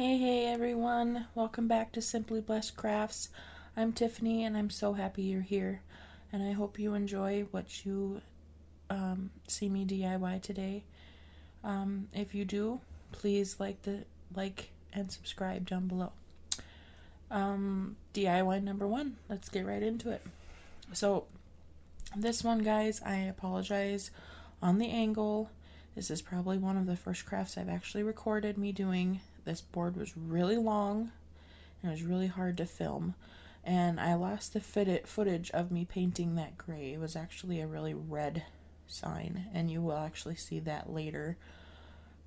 Hey everyone, welcome back to Simply Blessed Crafts. I'm Tiffany and I'm so happy you're here, and I hope you enjoy what you see me DIY today. If you do, please like and subscribe down below. DIY number 1, let's get right into it. So this one, guys, I apologize on the angle. This is probably one of the first crafts I've actually recorded me doing. This board was really long and it was really hard to film, and I lost the footage of me painting that gray. It was actually a really red sign, and you will actually see that later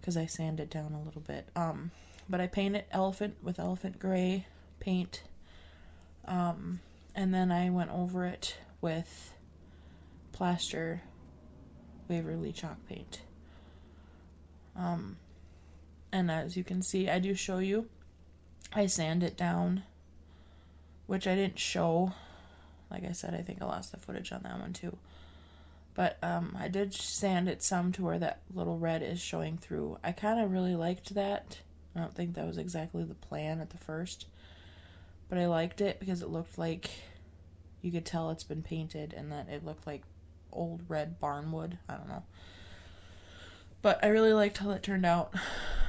because I sanded down a little bit. But I painted elephant with elephant gray paint, and then I went over it with plaster Waverly chalk paint. And as you can see, I do show you, I sand it down, which I didn't show. Like I said, I think I lost the footage on that one too. But I did sand it some to where that little red is showing through. I kind of really liked that. I don't think that was exactly the plan at the first, but I liked it because it looked like you could tell it's been painted and that it looked like old red barnwood. I don't know. But I really liked how it turned out.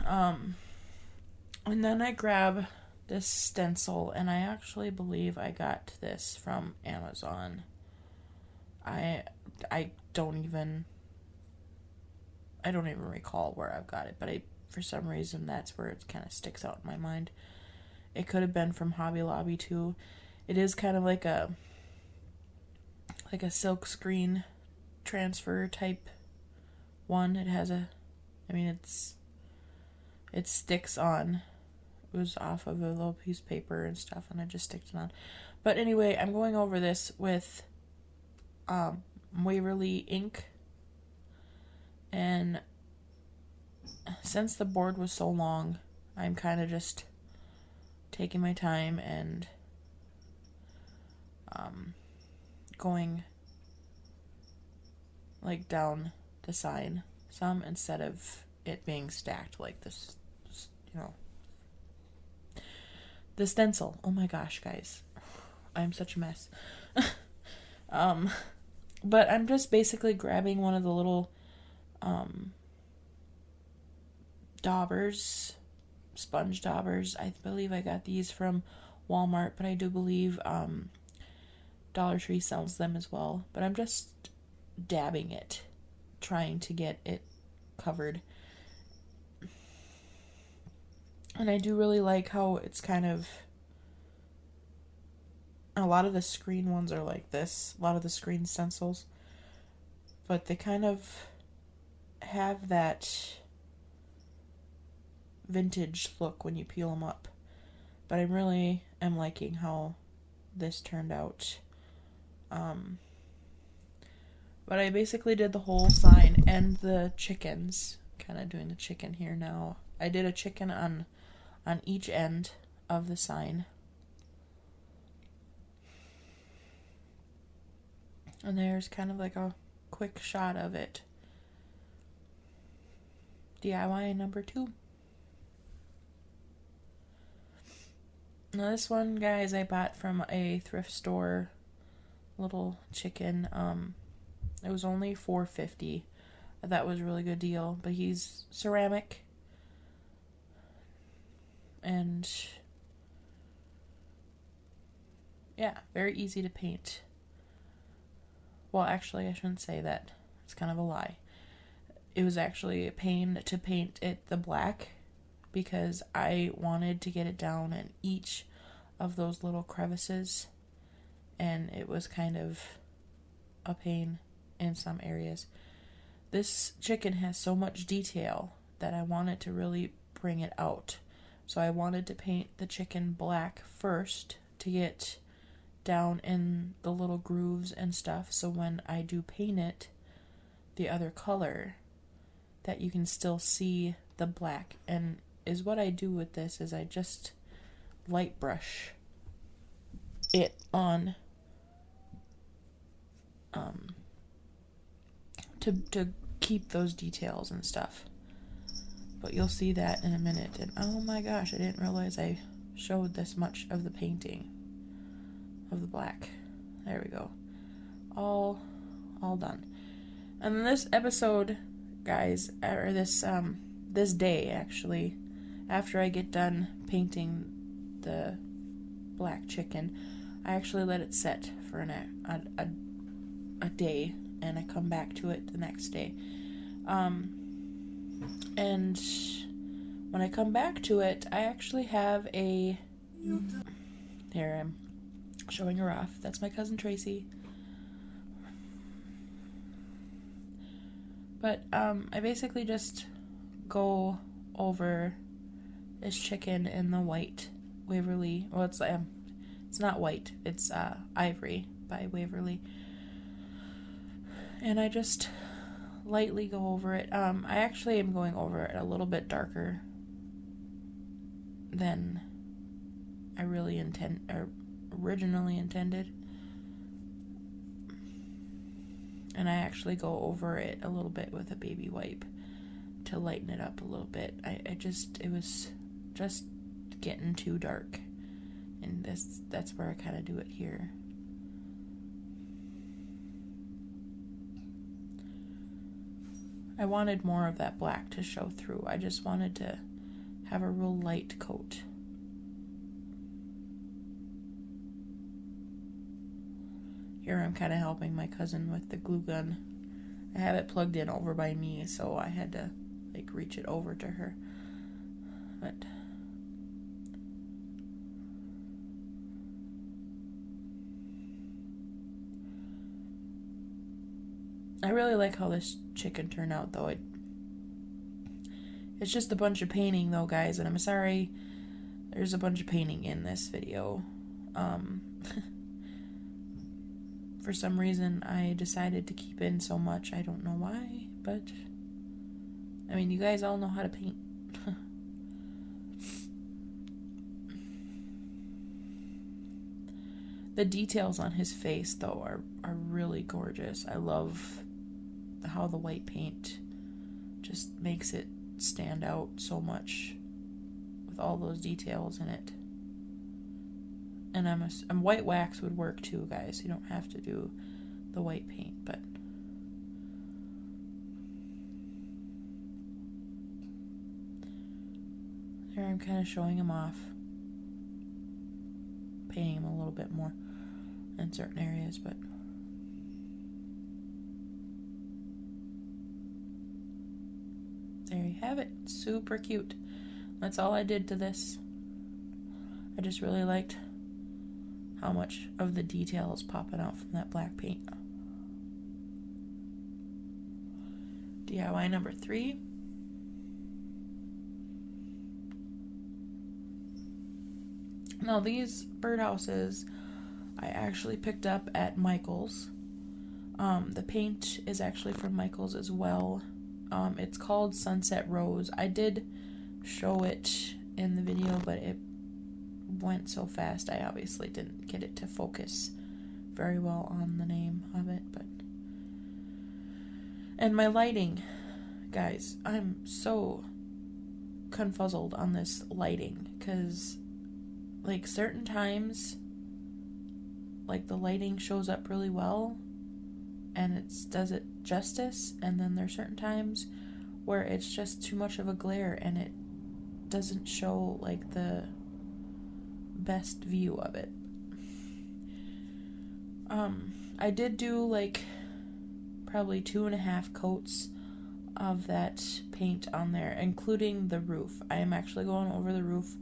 And then I grab this stencil, and I actually believe I got this from Amazon. I don't even recall where I've got it, but for some reason that's where it kind of sticks out in my mind. It could have been from Hobby Lobby too. It is kind of like a silk screen transfer type one. It has it sticks on. It was off of a little piece of paper and stuff, and I just sticked it on. But anyway, I'm going over this with Waverly ink, and since the board was so long, I'm kind of just taking my time and going like down the sign some instead of it being stacked like this, the stencil. Oh my gosh, guys, I'm such a mess. But I'm just basically grabbing one of the little daubers, sponge daubers. I believe I got these from Walmart, but I do believe Dollar Tree sells them as well. But I'm just dabbing it, trying to get it covered. And I do really like how it's kind of, a lot of the screen ones are like this, a lot of the screen stencils, but they kind of have that vintage look when you peel them up. But I really am liking how this turned out. But I basically did the whole sign and the chickens, kind of doing the chicken here now. I did a chicken on each end of the sign. And there's kind of like a quick shot of it. DIY number 2. Now this one, guys, I bought from a thrift store. Little chicken. It was only $4.50. That was a really good deal. But he's ceramic. And yeah, very easy to paint. Well, actually, I shouldn't say that. It's kind of a lie. It was actually a pain to paint it the black because I wanted to get it down in each of those little crevices, and it was kind of a pain in some areas. This chicken has so much detail that I wanted to really bring it out. So I wanted to paint the chicken black first to get down in the little grooves and stuff, so when I do paint it the other color, that you can still see the black. And is what I do with this is I just light brush it on to keep those details and stuff. But you'll see that in a minute. And oh my gosh, I didn't realize I showed this much of the painting of the black. There we go. All done. And then this episode, guys, or this day actually, after I get done painting the black chicken, I actually let it set for a day, and I come back to it the next day. And when I come back to it, I actually have here I'm showing her off. That's my cousin TRACY. But I basically just go over this chicken in the white Waverly. Well, it's not white. It's Ivory by Waverly. And I just lightly go over it. I actually am going over it a little bit darker than I really originally intended. And I actually go over it a little bit with a baby wipe to lighten it up a little bit. It was just getting too dark. And that's where I kind of do it here. I wanted more of that black to show through. I just wanted to have a real light coat. Here I'm kind of helping my cousin with the glue gun. I have it plugged in over by me, so I had to reach it over to her. But I really like how this chicken turned out, though. It's just a bunch of painting, though, guys, and I'm sorry there's a bunch of painting in this video. For some reason, I decided to keep in so much. I don't know why, but I mean, you guys all know how to paint. The details on his face, though, are really gorgeous. I love how the white paint just makes it stand out so much with all those details in it. And white wax would work too, guys. You don't have to do the white paint, but there I'm kind of showing him off, painting him a little bit more in certain areas, but there you have it. Super cute. That's all I did to this. I just really liked how much of the detail is popping out from that black paint. DIY number 3. Now these birdhouses I actually picked up at Michael's. The paint is actually from Michael's as well. It's called Sunset Rose. I did show it in the video, but it went so fast I obviously didn't get it to focus very well on the name of it. And my lighting, guys, I'm so confuzzled on this lighting, because certain times the lighting shows up really well and it does it justice, and then there's certain times where it's just too much of a glare and it doesn't show the best view of it. I did do probably 2.5 coats of that paint on there, including the roof. I am actually going over the roof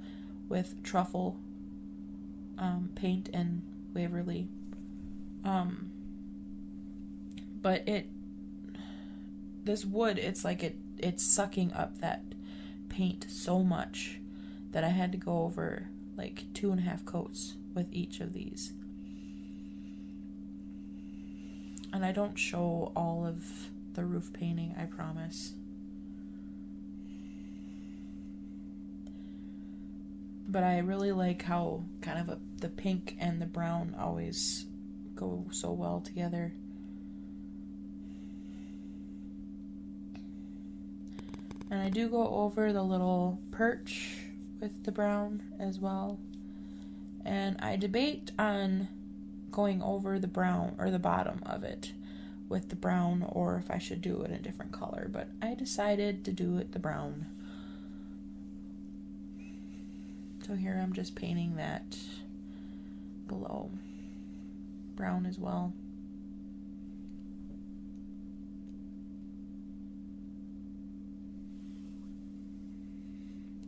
with truffle paint and Waverly. But this wood, it's sucking up that paint so much that I had to go over 2.5 coats with each of these. And I don't show all of the roof painting, I promise. But I really like how kind of the pink and the brown always go so well together. And I do go over the little perch with the brown as well. And I debate on going over the brown or the bottom of it with the brown, or if I should do it in a different color, but I decided to do it the brown. So here I'm just painting that below brown as well.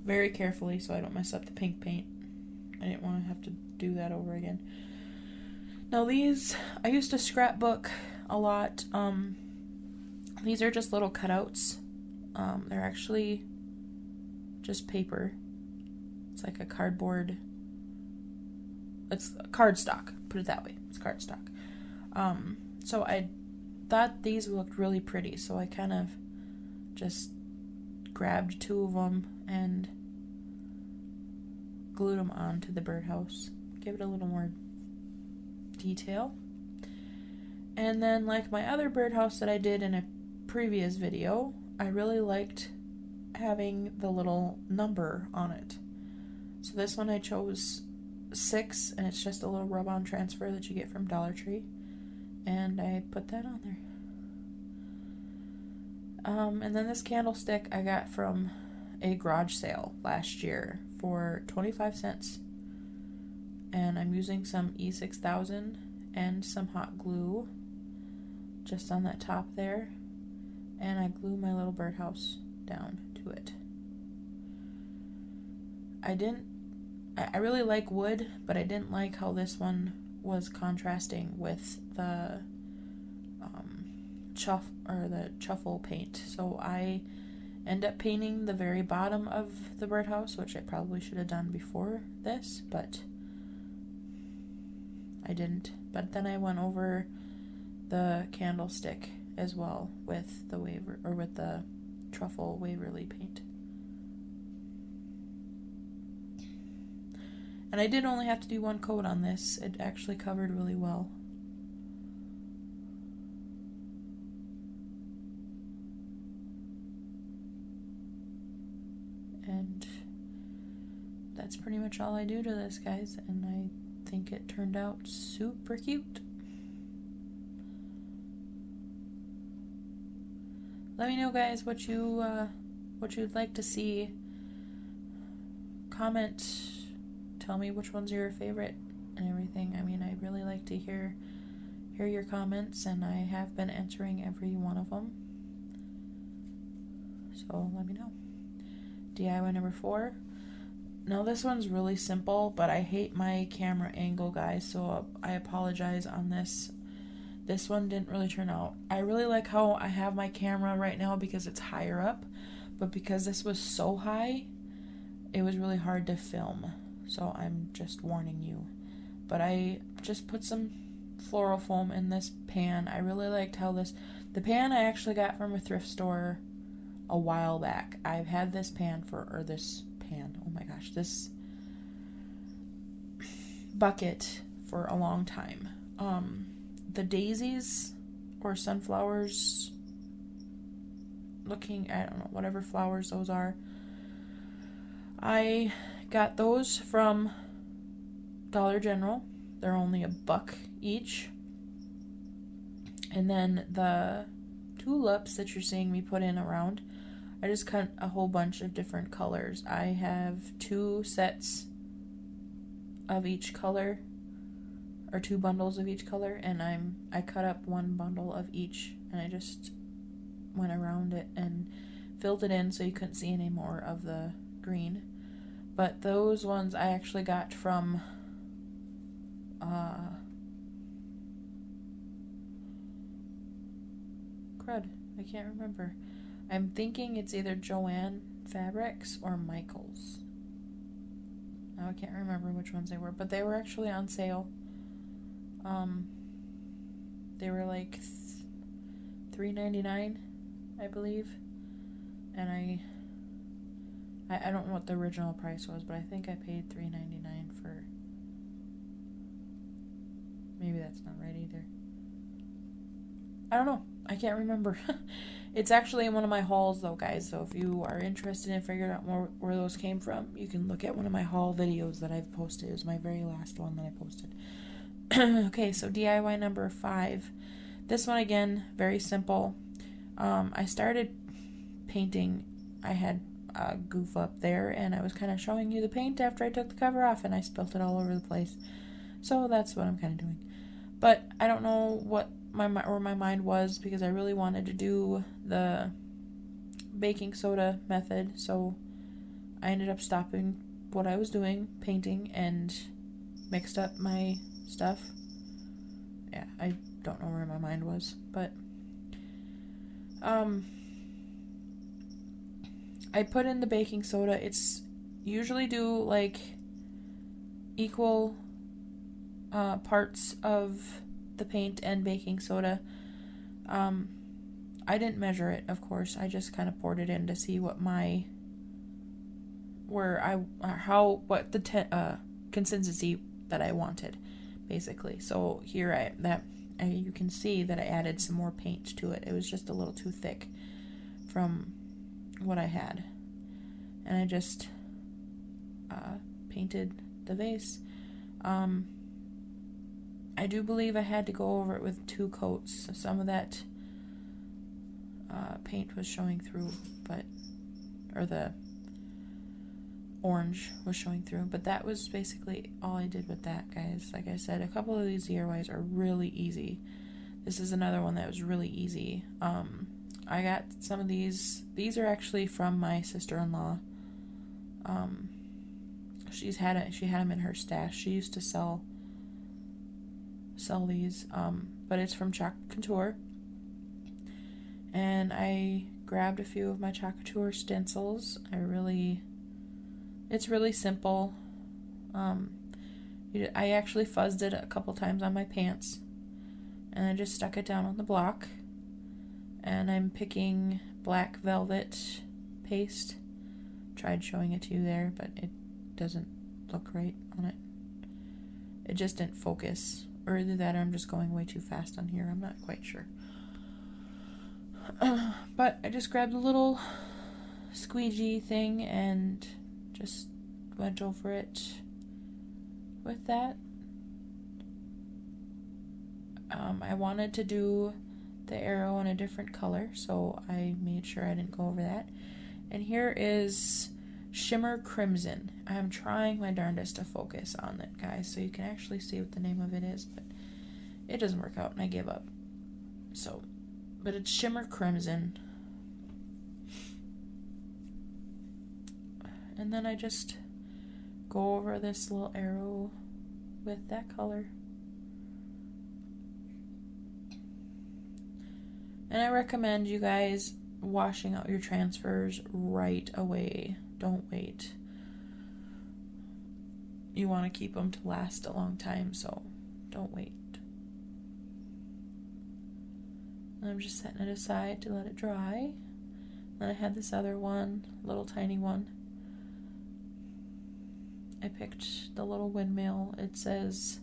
Very carefully so I don't mess up the pink paint. I didn't want to have to do that over again. Now these, I used to scrapbook a lot. These are just little cutouts. They're actually just paper. It's like a cardboard. It's cardstock. Put it that way. It's cardstock. So I thought these looked really pretty, so I kind of just grabbed 2 of them and glued them onto the birdhouse. Give it a little more detail. And then, like my other birdhouse that I did in a previous video, I really liked having the little number on it. So this one I chose 6, and it's just a little rub-on transfer that you get from Dollar Tree, and I put that on there. And then this candlestick I got from a garage sale last year for 25 cents. And I'm using some E6000 and some hot glue just on that top there. And I glue my little birdhouse down to it. I really like wood, but I didn't like how this one was contrasting with the truffle paint. So I end up painting the very bottom of the birdhouse, which I probably should have done before this, but I didn't. But then I went over the candlestick as well with the with the truffle Waverly paint. And I did only have to do 1 coat on this. It actually covered really well. And that's pretty much all I do to this, guys, and I think it turned out super cute. Let me know, guys, what you'd like to see. Comment, tell me which ones are your favorite and everything. I mean, I really like to hear your comments, and I have been answering every one of them. So let me know. DIY number 4. Now this one's really simple, but I hate my camera angle, guys, so I apologize on this. This one didn't really turn out. I really like how I have my camera right now because it's higher up, but because this was so high, it was really hard to film. So I'm just warning you. But I just put some floral foam in this pan. I really liked how the pan I actually got from a thrift store a while back. I've had this this bucket for a long time. The daisies or sunflowers looking, I don't know, whatever flowers those are, I got those from Dollar General. They're only $1 each. And then the tulips that you're seeing me put in around, I just cut a whole bunch of different colors. I have 2 sets of each color, or 2 bundles of each color, and I cut up 1 bundle of each, and I just went around it and filled it in so you couldn't see any more of the green. But those ones I actually got from crud, I can't remember. I'm thinking it's either Joanne Fabrics or Michaels. Now I can't remember which ones they were, but they were actually on sale. They were like $3.99, I believe. And I don't know what the original price was, but I think I paid $3.99 for. Maybe that's not right either. I don't know. I can't remember. It's actually in one of my hauls though, guys, so if you are interested in figuring out where those came from, you can look at one of my haul videos that I've posted. It was my very last one that I posted. Okay, so DIY number 5. This one, again, very simple. I started painting. I had a goof up there, and I was kind of showing you the paint after I took the cover off, and I spilt it all over the place. So that's what I'm kind of doing. But I don't know where my mind was, because I really wanted to do the baking soda method, so I ended up stopping what I was doing, painting, and mixed up my stuff. Yeah, I don't know where my mind was, but I put in the baking soda. It's usually do like equal parts of the paint and baking soda. I didn't measure it, of course. I just kind of poured it in to see what the consistency that I wanted, basically. So here you can see that I added some more paint to it. It was just a little too thick from what I had, and I just painted the vase. I do believe I had to go over it with 2 coats. So some of that paint was showing through, or the orange was showing through, but that was basically all I did with that, guys. Like I said, a couple of these DIYs are really easy. This is another one that was really easy. I got some of these. These are actually from my sister-in-law. She had them in her stash. She used to sell these, but it's from Chalk Couture. And I grabbed a few of my Chalk Couture stencils. It's really simple. I actually fuzzed it a couple times on my pants, and I just stuck it down on the block. And I'm picking black velvet paste. Tried showing it to you there, but it doesn't look right on it. It just didn't focus. Or either that or I'm just going way too fast on here. I'm not quite sure. But I just grabbed a little squeegee thing and just went over it with that. I wanted to do the arrow in a different color, so I made sure I didn't go over that. And here is Shimmer Crimson. I'm trying my darndest to focus on it, guys, so you can actually see what the name of it is, but it doesn't work out and I give up. But it's Shimmer Crimson. And then I just go over this little arrow with that color. And I recommend you guys washing out your transfers right away. Don't wait. You want to keep them to last a long time, so don't wait. And I'm just setting it aside to let it dry. Then I had this other one, little tiny one. I picked the little windmill. It says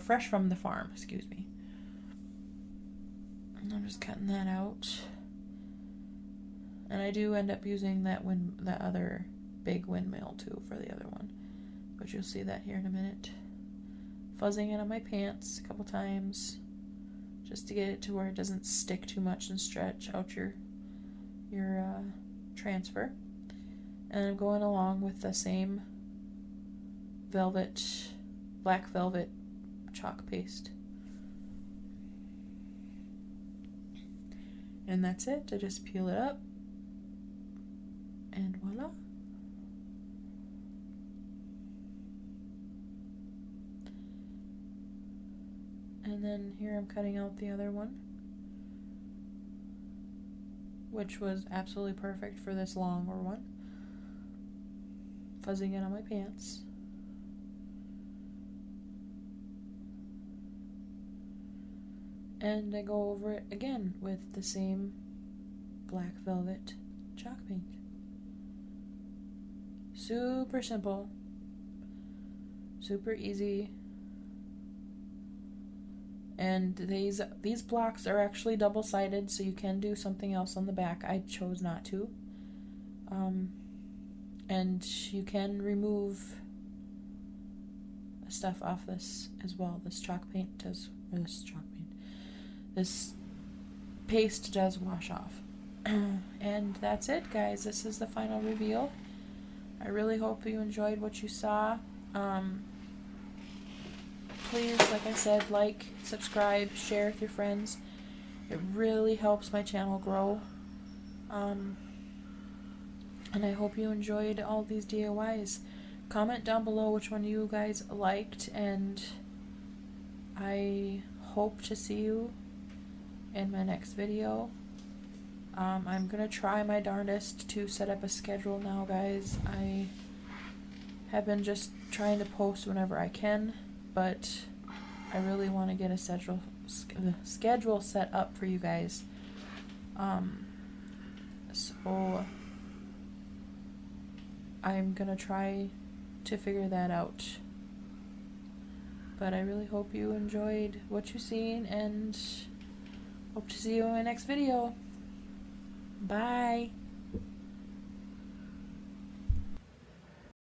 fresh from the farm, excuse me. And I'm just cutting that out. And I do end up using that other big windmill too for the other one. But you'll see that here in a minute. Fuzzing it on my pants a couple times just to get it to where it doesn't stick too much and stretch out your transfer. And I'm going along with the same black velvet chalk paste. And that's it. I just peel it up. And voila. And then here I'm cutting out the other one, which was absolutely perfect for this longer one. Fuzzing it on my pants. And I go over it again with the same black velvet chalk paint. Super simple. Super easy. And these blocks are actually double-sided, so you can do something else on the back. I chose not to. And you can remove stuff off this as well. This paste does wash off. And that's it, guys. This is the final reveal. I really hope you enjoyed what you saw. Please, like I said, like, subscribe, share with your friends. It really helps my channel grow. And I hope you enjoyed all these DIYs. Comment down below which one you guys liked, and I hope to see you in my next video. I'm gonna try my darndest to set up a schedule now, guys. I have been just trying to post whenever I can, but I really want to get a schedule set up for you guys. So I'm gonna try to figure that out. But I really hope you enjoyed what you've seen, and hope to see you in my next video. Bye!